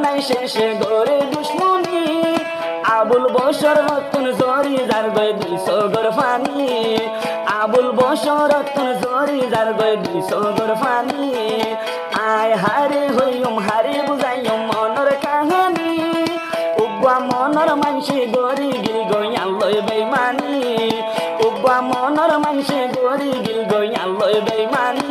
নাই শেষে গরে দুশ্মনী আবুল বসর রতন জরি যার গয়ে 200 গর ফানি আবুল বসর রতন জরি যার গয়ে 200 গর ফানি আয় হারে হইম হারে বুঝাইম মনর কাহানি উব্বা মনর মানসে গরি গিল গইয়াল লই বেমানি উব্বা মনর মানসে গরি গিল গইয়াল লই বেমানি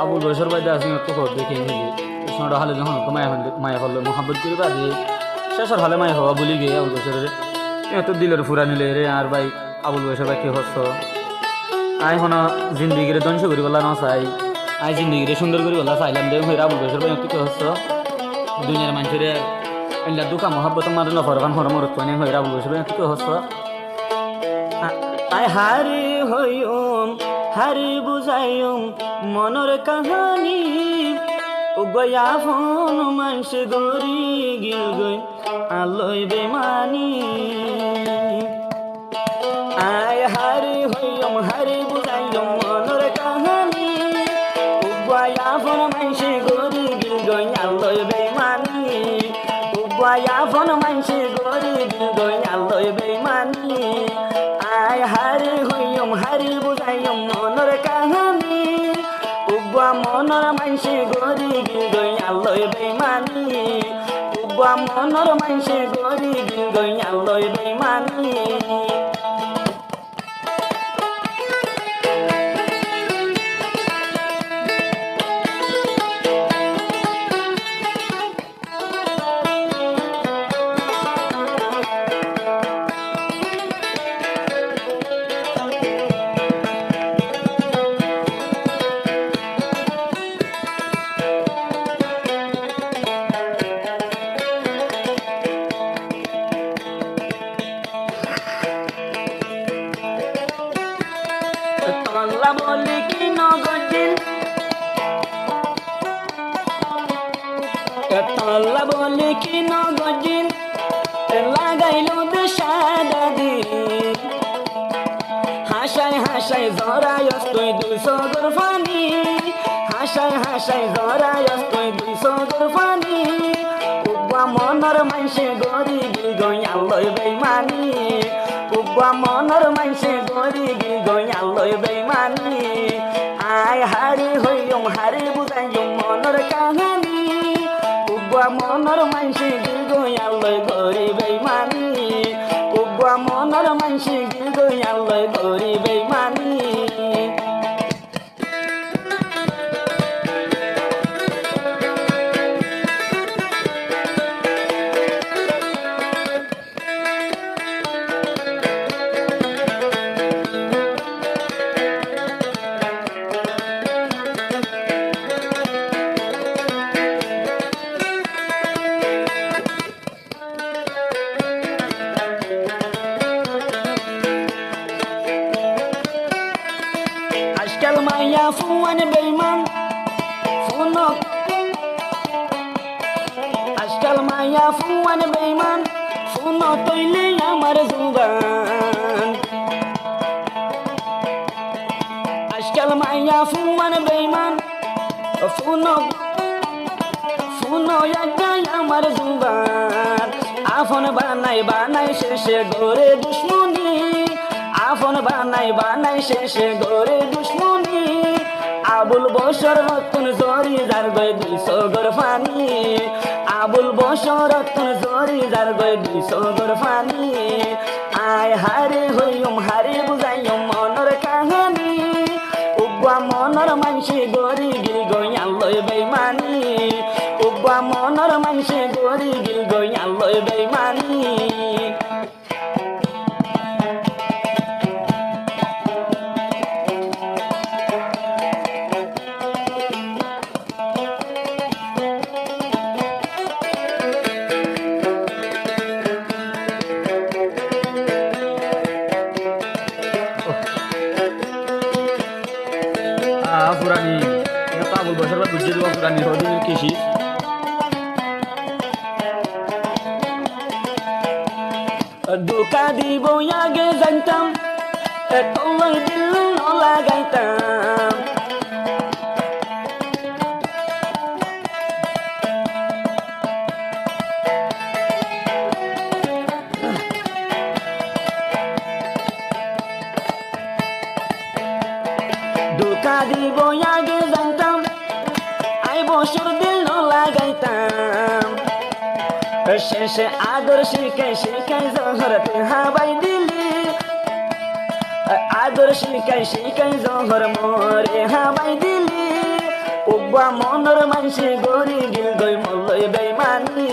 আবুল বসর বাইদা আছে তো দেখে নিলি সোনাটা হালে যখন মায়া ফেললো মোহাম্মদ করে বাদে শেষের হালে মায়া হওয়া বলি গিয়ে আবুল বসরের তো দিলের ফুরা নিলে রে আর ভাই আবুল বসর ভাই কি হচ্ছ আই হন জিন্দিগিরে ধ্বংস করি বলা না চাই আই জিন্দিগিরে সুন্দর করি বলা চাইলাম দে হয়ে আবুল বসর ভাই কি হচ্ছ দুনিয়ার মানুষের এলা দুঃখা মহাব্বত মার নফরবান হর মরত পানি হয়ে আবুল বসর ভাই কি হচ্ছ আই হারি হইম হারি বুঝাইম মনর কাহানি উগয়া ফোন মানসে গরি গিল গই আলোই বেমানি আয় হারি হইম হারি বুঝাইম মনর কাহানি উগয়া ফোন মানসে গরি গিল গই আলোই বেমানি উগয়া ফোন মানসে গরি গিল গই আলোই বেমানি আয় হারি হইম হারি বুঝাইম মনর কাহানি উগা মনর মানসে গরি গিল গই আলোই বেমানি উগা মনর মানসে গরি গিল গই আলোই বেমানি তল্লা বলি কি নগদিন তল্লা বলি কি নগদিন লাগাইল সাদা দিন হাসাই হাসাই জরায় তুই 200 গর ফানি হাসাই হাসাই জরায় তুই 200 গর ফানি উগা মনর মানসে গরি গিল গইয়াল লই বেমানি উগা মনর মানসে গরি গিল গইয়াল লই বেমানি আয় হারি হইম হারি বুঝাইম মনর কাহানি উগা মনর মানসে গিল গইয়াল লই গরি বেমানি উগা মনর মানসে গিল গইয়াল লই গরি বেমানি আজকাল মাইয়া ফুয়ান বেইমান ফুনক আজকাল মাইয়া ফুয়ান বেইমান ফুন তৈলে আমার জুবান আজকাল মাইয়া ফুয়ান বেইমান ফুনক ফুন একটাই আমার জুবান আফন বানাই বানাই শেষে গরে দুশ্মনী আফন বানাই বানাই শেষে গরে দুশ্মনী আবুল বসর রতন জরি যার গয়ে 200 গর ফানি আবুল বসর রতন জরি যার গয়ে 200 গর ফানি আয় হারে হইম হারে বুঝাইম মনর কাহানি উগা মনর মানসে গরি গিল গইয়াল লই বেমানি উগা মনর মানসে গরি গিল গইয়াল লই বেমানি পুরানি আবুল বসর বা বুঝে দেওয়া পুরানি হদিনের কৃষি ধোকা দিব আগে জানতাম তলই দিল লাগাইতাম ধোকা দিব আগে জানতাম আই বছর দিল লাগাইতাম শেষে আদর শিখাই শিখাই জহরত হাবাই দিলি আদর শিখাই শিখাই জহর মরে হাবাই দিলি উব্বা মনর মানসি গরি গিল গই মলই বেইমানি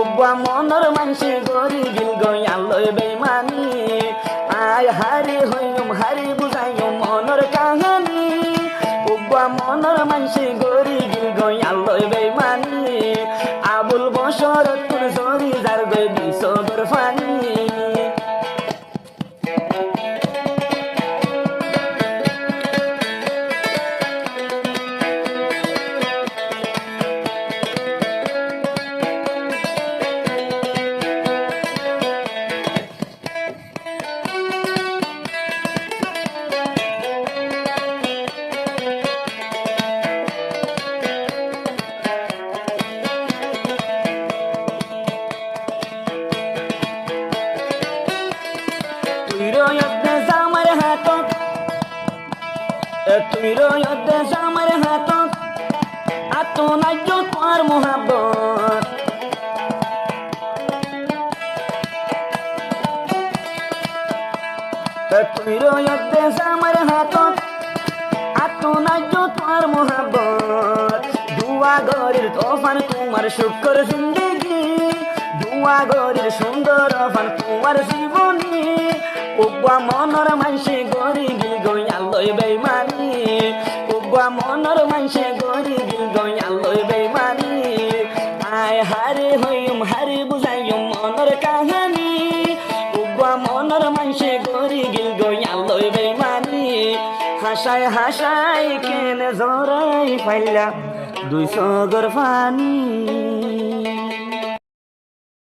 উব্বা মনর মানসি গরি গিল গই আলই বেইমানি আয় হারি হইম হারি বুঝাইম মনর কাহানি উব্বা মনর মানসি গরি গিল গই আলই বেইমানি আবুল বসর তুর জরি যার গই বিসদর ফানি তুই রয়তে আমার হাতত আত নাইজ তোর মোহাব্বত তুই রয়তে আমার হাতত আত নাইজ তোর মোহাব্বত দুয়া গরির তোফান তোমার শুকর জিন্দগি দুয়া গরির সুন্দর ফান তোমার জীবনী উব্বা মনর মানসি গরি গিল গই আলই বেইমানি উব্বা মনর মানসি গরি গিল গই আলই বেইমানি আয় হারি হইম হারি বুঝাইম মনর কাহানি উব্বা মনর মানসি গরি গিল গই আলই বেইমানি হাসাই হাসাই কেন জরাই ফাইলা দুই সগর ফানি